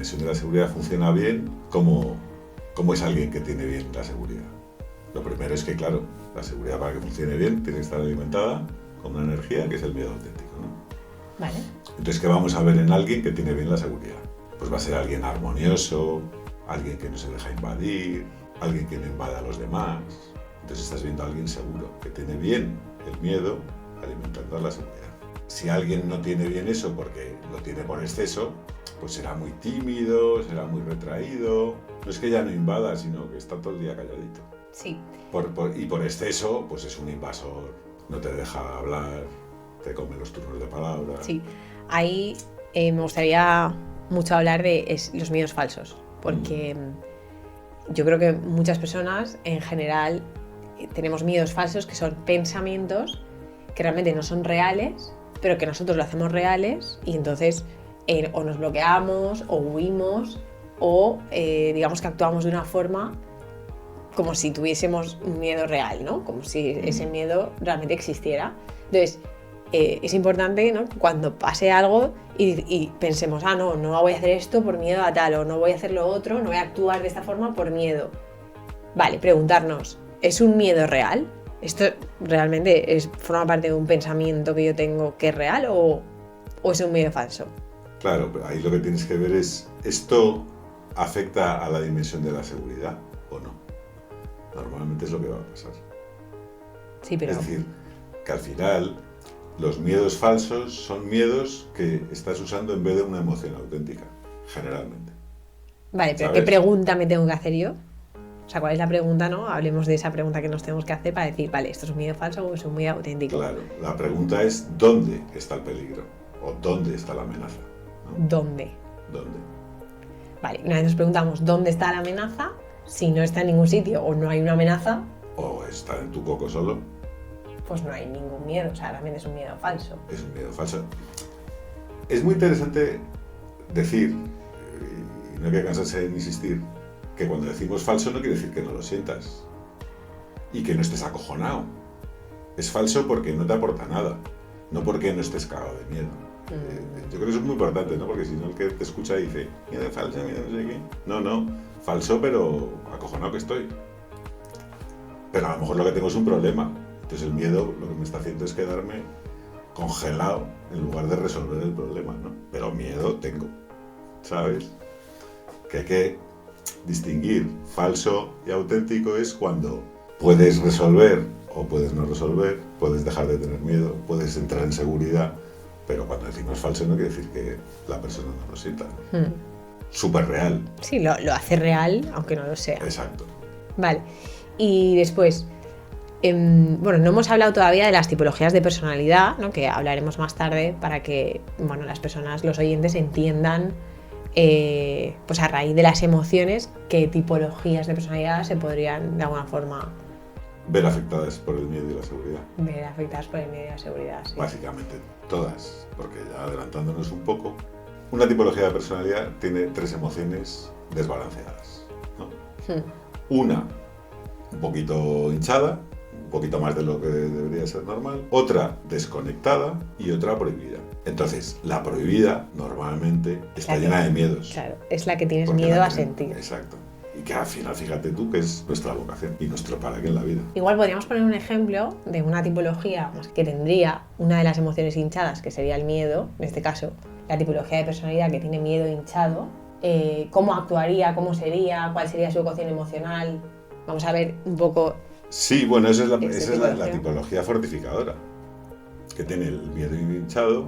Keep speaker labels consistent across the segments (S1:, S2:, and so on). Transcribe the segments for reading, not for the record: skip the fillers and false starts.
S1: dimensión de la seguridad funciona bien, ¿cómo es alguien que tiene bien la seguridad? Lo primero es que, claro, la seguridad para que funcione bien tiene que estar alimentada con una energía que es el miedo auténtico, ¿no?
S2: Vale.
S1: Entonces, ¿qué vamos a ver en alguien que tiene bien la seguridad? Pues va a ser alguien armonioso, alguien que no se deja invadir, alguien que no invada a los demás. Entonces estás viendo a alguien seguro, que tiene bien el miedo alimentando a la seguridad. Si alguien no tiene bien eso porque lo tiene por exceso, pues será muy tímido, será muy retraído. No es que ya no invada, sino que está todo el día calladito.
S2: Sí.
S1: Y por exceso, pues es un invasor, no te deja hablar, te come los turnos de palabra.
S2: Sí. Ahí me gustaría mucho hablar de los miedos falsos, porque yo creo que muchas personas en general tenemos miedos falsos, que son pensamientos que realmente no son reales, pero que nosotros lo hacemos reales y entonces o nos bloqueamos o huimos o digamos que actuamos de una forma como si tuviésemos un miedo real, ¿no? Como si ese miedo realmente existiera. Entonces, es importante, ¿no?, cuando pase algo y pensemos, no voy a hacer esto por miedo a tal, o no voy a hacer lo otro, no voy a actuar de esta forma por miedo. Vale, preguntarnos, ¿es un miedo real? ¿Esto realmente forma parte de un pensamiento que yo tengo que es real o es un miedo falso?
S1: Claro, pero ahí lo que tienes que ver es, ¿esto afecta a la dimensión de la seguridad o no? Normalmente es lo que va a pasar.
S2: Sí, pero...
S1: Es decir, que al final los miedos falsos son miedos que estás usando en vez de una emoción auténtica, generalmente.
S2: Vale, pero
S1: ¿sabes?
S2: ¿qué pregunta me tengo que hacer yo? O sea, ¿cuál es la pregunta, no? Hablemos de esa pregunta que nos tenemos que hacer para decir, vale, ¿esto es un miedo falso o es un miedo auténtico?
S1: Claro, la pregunta es ¿dónde está el peligro? ¿O dónde está la amenaza? ¿No?
S2: ¿Dónde?
S1: ¿Dónde?
S2: Vale, una vez nos preguntamos ¿dónde está la amenaza? Si no está en ningún sitio o no hay una amenaza,
S1: ¿O está en tu coco solo?
S2: pues no hay ningún miedo, o sea, realmente es un miedo falso.
S1: Es un miedo falso. Es muy interesante decir, y no hay que cansarse en insistir, que cuando decimos falso no quiere decir que no lo sientas y que no estés acojonado. Es falso porque no te aporta nada, no porque no estés cagado de miedo. Yo creo que eso es muy importante, ¿no? Porque si no, el que te escucha dice, miedo falso, miedo no sé qué. No, falso, pero acojonado que estoy. Pero a lo mejor lo que tengo es un problema. Entonces el miedo lo que me está haciendo es quedarme congelado en lugar de resolver el problema, ¿no? Pero miedo tengo, ¿sabes? Que hay que distinguir falso y auténtico es cuando puedes resolver o puedes no resolver, puedes dejar de tener miedo, puedes entrar en seguridad, pero cuando decimos falso no quiere decir que la persona no lo sienta. Súper real.
S2: Sí, lo hace real, aunque no lo sea.
S1: Exacto.
S2: Vale, y después, bueno, no hemos hablado todavía de las tipologías de personalidad, ¿no?, que hablaremos más tarde para que, bueno, las personas, los oyentes entiendan, pues a raíz de las emociones, qué tipologías de personalidad se podrían de alguna forma
S1: ver afectadas por el miedo y la seguridad.
S2: Ver afectadas por el miedo y la seguridad, sí.
S1: Básicamente todas, porque ya adelantándonos un poco, una tipología de personalidad tiene 3 emociones desbalanceadas, ¿no? Una, un poquito hinchada, un poquito más de lo que debería ser normal, otra desconectada y otra prohibida. Entonces, la prohibida normalmente está llena de miedos.
S2: Claro, es la que tienes miedo a sentir.
S1: Exacto. Y que al final, fíjate tú, que es nuestra vocación y nuestro para qué en la vida.
S2: Igual podríamos poner un ejemplo de una tipología que tendría una de las emociones hinchadas, que sería el miedo, en este caso, la tipología de personalidad que tiene miedo hinchado, cómo actuaría, cómo sería, cuál sería su ecuación emocional. Vamos a ver un poco...
S1: Sí, bueno, esa es la tipología fortificadora, que tiene el miedo hinchado,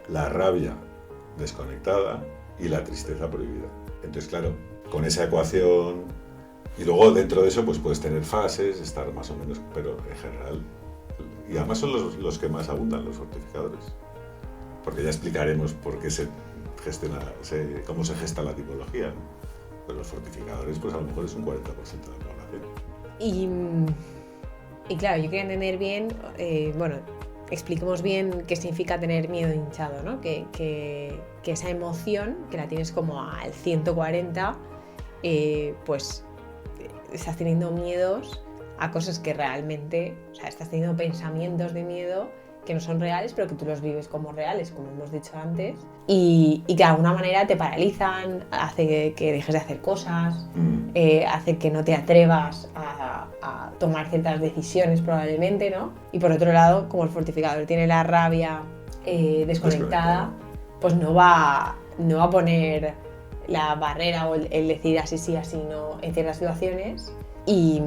S1: la rabia desconectada y la tristeza prohibida. Entonces, claro, con esa ecuación, y luego dentro de eso pues puedes tener fases, estar más o menos, pero en general, y además son los que más abundan, los fortificadores, porque ya explicaremos por qué cómo se gesta la tipología, ¿no? Pero los fortificadores pues a lo mejor es un 40% de la población.
S2: Y claro, yo quería entender bien, bueno, expliquemos bien qué significa tener miedo hinchado, ¿no? Que esa emoción, que la tienes como al 140, pues estás teniendo miedos a cosas que realmente, o sea, estás teniendo pensamientos de miedo que no son reales, pero que tú los vives como reales, como hemos dicho antes, y que de alguna manera te paralizan, hace que dejes de hacer cosas, hace que no te atrevas a tomar ciertas decisiones probablemente, ¿no? Y por otro lado, como el fortificador tiene la rabia desconectada, pues no va a poner la barrera o el decir así sí, así no en ciertas situaciones. Y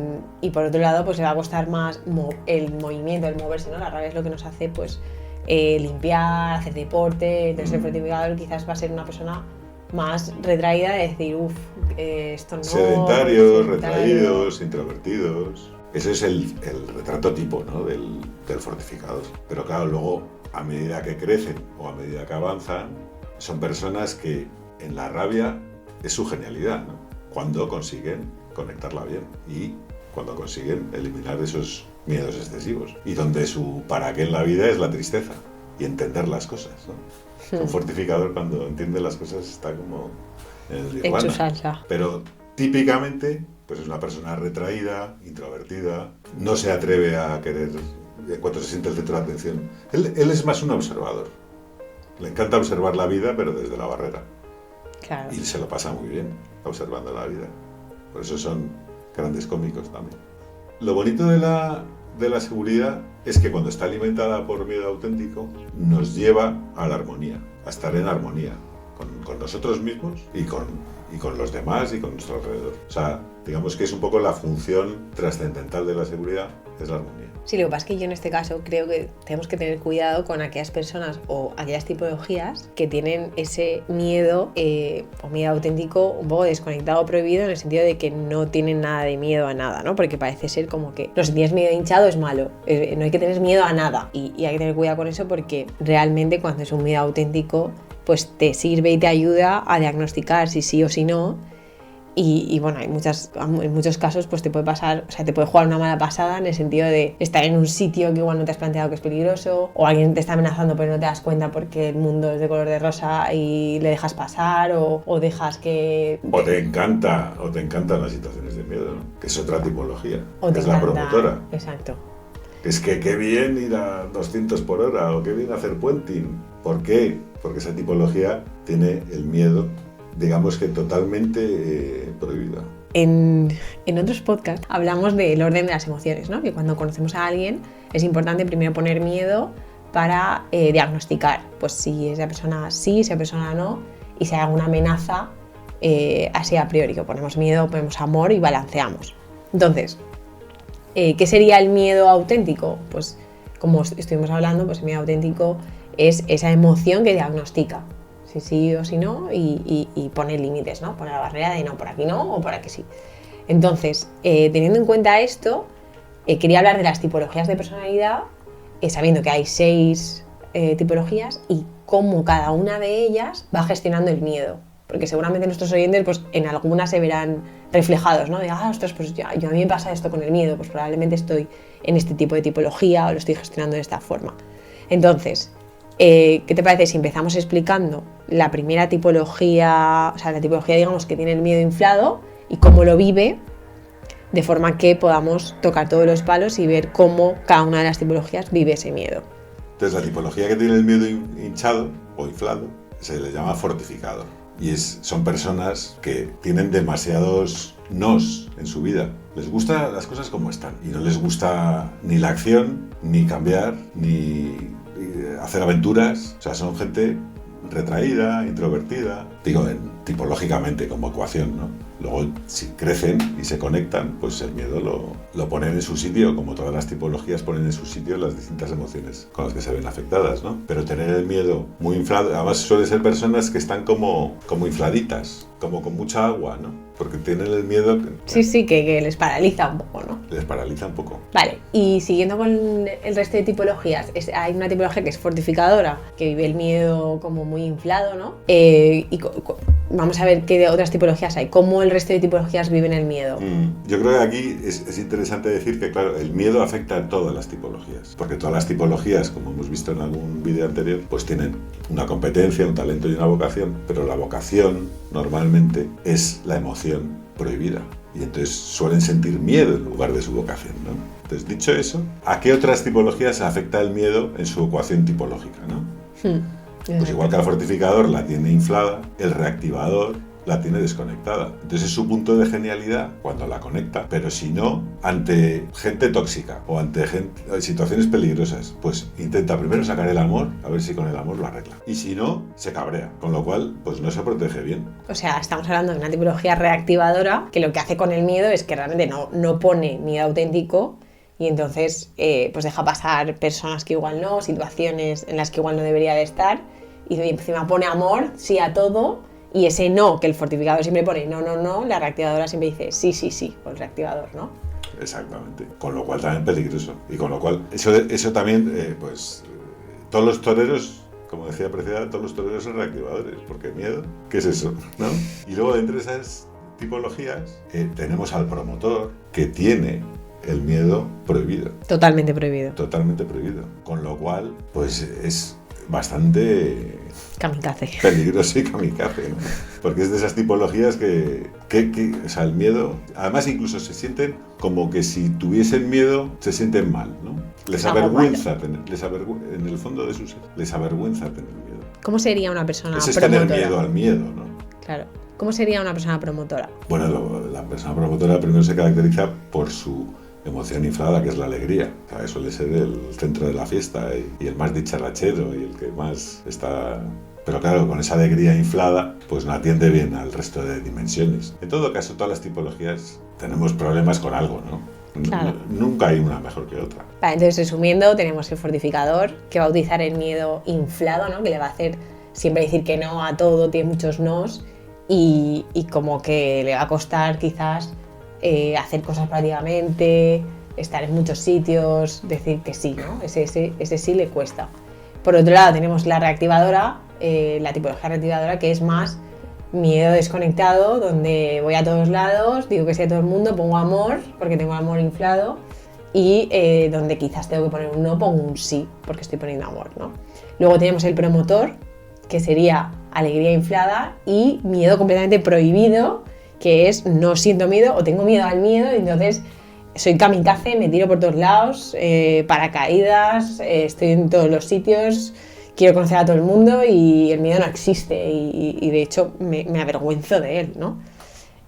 S2: por otro lado, pues le va a costar más el movimiento, el moverse, ¿no? La rabia es lo que nos hace, pues, limpiar, hacer deporte. Entonces el fortificador quizás va a ser una persona más retraída de decir, esto no...
S1: Sedentarios, retraídos, introvertidos. Ese es el retrato tipo, ¿no? del fortificador. Pero claro, luego, a medida que crecen o a medida que avanzan, son personas que en la rabia es su genialidad, ¿no? Cuando consiguen conectarla bien y cuando consiguen eliminar esos miedos excesivos y donde su para qué en la vida es la tristeza y entender las cosas, ¿no? Un fortificador cuando entiende las cosas está como en el nirvana.
S2: En su salsa.
S1: Pero típicamente pues es una persona retraída, introvertida, no se atreve a querer en cuanto se siente el centro de atención. Él es más un observador. Le encanta observar la vida pero desde la barrera.
S2: Claro.
S1: Y se lo pasa muy bien observando la vida. Por eso son grandes cómicos también. Lo bonito de la seguridad es que cuando está alimentada por miedo auténtico, nos lleva a la armonía, a estar en armonía con nosotros mismos y con los demás y con nuestro alrededor. O sea, digamos que es un poco la función trascendental de la seguridad, es la armonía.
S2: Sí, lo que pasa es que yo en este caso creo que tenemos que tener cuidado con aquellas personas o aquellas tipologías que tienen ese miedo o miedo auténtico un poco desconectado o prohibido, en el sentido de que no tienen nada de miedo a nada, ¿no? Porque parece ser como que no, si tienes miedo hinchado es malo, no hay que tener miedo a nada y hay que tener cuidado con eso, porque realmente cuando es un miedo auténtico pues te sirve y te ayuda a diagnosticar si sí o si no. Y bueno, en muchos casos pues te puede pasar, o sea, te puede jugar una mala pasada en el sentido de estar en un sitio que igual no te has planteado que es peligroso, o alguien te está amenazando pero no te das cuenta porque el mundo es de color de rosa y le dejas pasar, o dejas que...
S1: O te encantan las situaciones de miedo, ¿no? Que es otra tipología,
S2: O te
S1: es
S2: encanta,
S1: la promotora.
S2: Exacto.
S1: Es que qué bien ir a 200 por hora o qué bien hacer puenting. ¿Por qué? Porque esa tipología tiene el miedo, digamos que totalmente prohibida.
S2: En otros podcasts hablamos del orden de las emociones, ¿no? Que cuando conocemos a alguien es importante primero poner miedo para diagnosticar, pues si esa persona sí, si esa persona no, y si hay alguna amenaza así a priori, que ponemos miedo, ponemos amor y balanceamos. Entonces, ¿qué sería el miedo auténtico? Pues como estuvimos hablando, pues el miedo auténtico es esa emoción que diagnostica si sí o si no y pone límites, ¿no? Pone la barrera de no, por aquí no o por aquí sí. Entonces, teniendo en cuenta esto, quería hablar de las tipologías de personalidad, sabiendo que hay 6 tipologías y cómo cada una de ellas va gestionando el miedo. Porque seguramente nuestros oyentes, pues en algunas se verán reflejados, ¿no? De, ostras, pues yo a mí me pasa esto con el miedo, pues probablemente estoy en este tipo de tipología o lo estoy gestionando de esta forma. Entonces, ¿qué te parece si empezamos explicando la primera tipología, o sea, la tipología, digamos, que tiene el miedo inflado y cómo lo vive, de forma que podamos tocar todos los palos y ver cómo cada una de las tipologías vive ese miedo?
S1: Entonces, la tipología que tiene el miedo hinchado o inflado se le llama fortificador. Y son personas que tienen demasiados nos en su vida. Les gustan las cosas como están y no les gusta ni la acción, ni cambiar, ni hacer aventuras. O sea, son gente retraída, introvertida. Digo, tipológicamente, como ecuación, ¿no? Luego, si crecen y se conectan, pues el miedo lo ponen en su sitio, como todas las tipologías ponen en su sitio las distintas emociones con las que se ven afectadas, ¿no? Pero tener el miedo muy inflado, además suele ser personas que están como infladitas, como con mucha agua, ¿no? Porque tienen el miedo...
S2: Sí, que les paraliza un poco, ¿no?
S1: Les paraliza un poco.
S2: Vale, y siguiendo con el resto de tipologías, hay una tipología que es fortificadora, que vive el miedo como muy inflado, ¿no? Vamos a ver qué otras tipologías hay, cómo el resto de tipologías viven el miedo.
S1: Yo creo que aquí es interesante decir que, claro, el miedo afecta a todas las tipologías, porque todas las tipologías, como hemos visto en algún vídeo anterior, pues tienen una competencia, un talento y una vocación, pero la vocación normalmente es la emoción prohibida y entonces suelen sentir miedo en lugar de su vocación, ¿no? Entonces, dicho eso, ¿a qué otras tipologías afecta el miedo en su ecuación tipológica, ¿no? Pues igual que el fortificador la tiene inflada, el reactivador la tiene desconectada. Entonces es su punto de genialidad cuando la conecta, pero si no, ante gente tóxica o ante situaciones peligrosas, pues intenta primero sacar el amor, a ver si con el amor lo arregla. Y si no, se cabrea, con lo cual, pues no se protege bien.
S2: O sea, estamos hablando de una tipología reactivadora que lo que hace con el miedo es que realmente no pone miedo auténtico y entonces pues deja pasar personas que igual no, situaciones en las que igual no debería de estar y encima pone amor, sí a todo. Y ese no, que el fortificador siempre pone no, la reactivadora siempre dice sí, por el reactivador, ¿no?
S1: Exactamente. Con lo cual también peligroso. Y con lo cual, eso también, todos los toreros, como decía Preciada, todos los toreros son reactivadores, porque miedo, ¿qué es eso? ¿No? Y luego, entre esas tipologías, tenemos al promotor, que tiene el miedo prohibido.
S2: Totalmente prohibido.
S1: Totalmente prohibido. Con lo cual, pues es bastante
S2: kamikaze.
S1: Peligroso y kamikaze, ¿no? Porque es de esas tipologías que o sea, el miedo, además incluso se sienten como que si tuviesen miedo se sienten mal, ¿no? Les avergüenza en el fondo de su ser, les avergüenza tener miedo.
S2: ¿Cómo sería una persona
S1: Ese es
S2: promotora?
S1: tener miedo al miedo, ¿no?
S2: Claro. ¿Cómo sería una persona promotora?
S1: Bueno, la persona promotora primero se caracteriza por su emoción inflada, que es la alegría. O sea, suele ser el centro de la fiesta y el más dicharachero y el que más está... Pero claro, con esa alegría inflada, pues no atiende bien al resto de dimensiones. En todo caso, todas las tipologías tenemos problemas con algo, ¿no?
S2: Claro.
S1: Nunca hay una mejor que otra.
S2: Vale, entonces, resumiendo, tenemos el fortificador, que va a utilizar el miedo inflado, ¿no? Que le va a hacer siempre decir que no a todo, tiene muchos nos, y como que le va a costar quizás hacer cosas prácticamente, estar en muchos sitios, decir que sí, ¿no? Ese sí le cuesta. Por otro lado, tenemos la reactivadora, la tipología reactivadora, que es más miedo desconectado, donde voy a todos lados, digo que sí a todo el mundo, pongo amor, porque tengo el amor inflado, y donde quizás tengo que poner un no, pongo un sí, porque estoy poniendo amor, ¿no? Luego tenemos el promotor, que sería alegría inflada, y miedo completamente prohibido, que es no siento miedo o tengo miedo al miedo, y entonces soy kamikaze, me tiro por todos lados, paracaídas, estoy en todos los sitios, quiero conocer a todo el mundo y el miedo no existe y de hecho me avergüenzo de él, ¿no?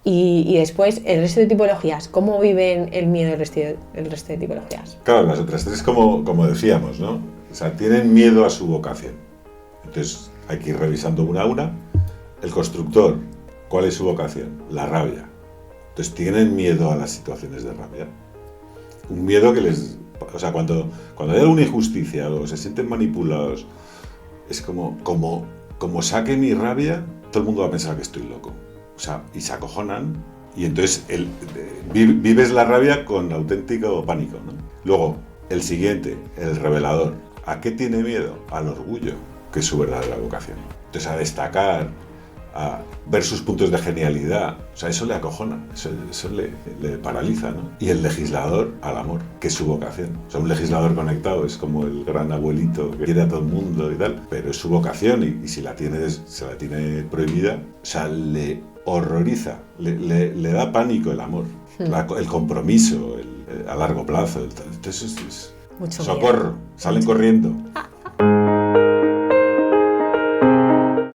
S2: Y después, el resto de tipologías, ¿cómo viven el miedo el resto de tipologías?
S1: Claro, las otras tres, como decíamos, ¿no? O sea, tienen miedo a su vocación. Entonces, hay que ir revisando una a una. El constructor, ¿cuál es su vocación? La rabia. Entonces, tienen miedo a las situaciones de rabia. Un miedo que les... O sea, cuando hay alguna injusticia o se sienten manipulados, es como saque mi rabia, todo el mundo va a pensar que estoy loco. O sea, y se acojonan, y entonces vives la rabia con auténtico pánico, ¿no? Luego, el siguiente, el revelador. ¿A qué tiene miedo? Al orgullo, que es su verdadera vocación. Entonces, a destacar, a ver sus puntos de genialidad. O sea, eso le acojona, eso le paraliza, ¿no? Y el legislador, al amor, que es su vocación. O sea, un legislador conectado es como el gran abuelito que quiere a todo el mundo y tal, pero es su vocación y si se la tiene prohibida, o sea, le horroriza, le da pánico el amor, el compromiso, a largo plazo. Entonces es
S2: mucho
S1: socorro,
S2: miedo.
S1: salen corriendo.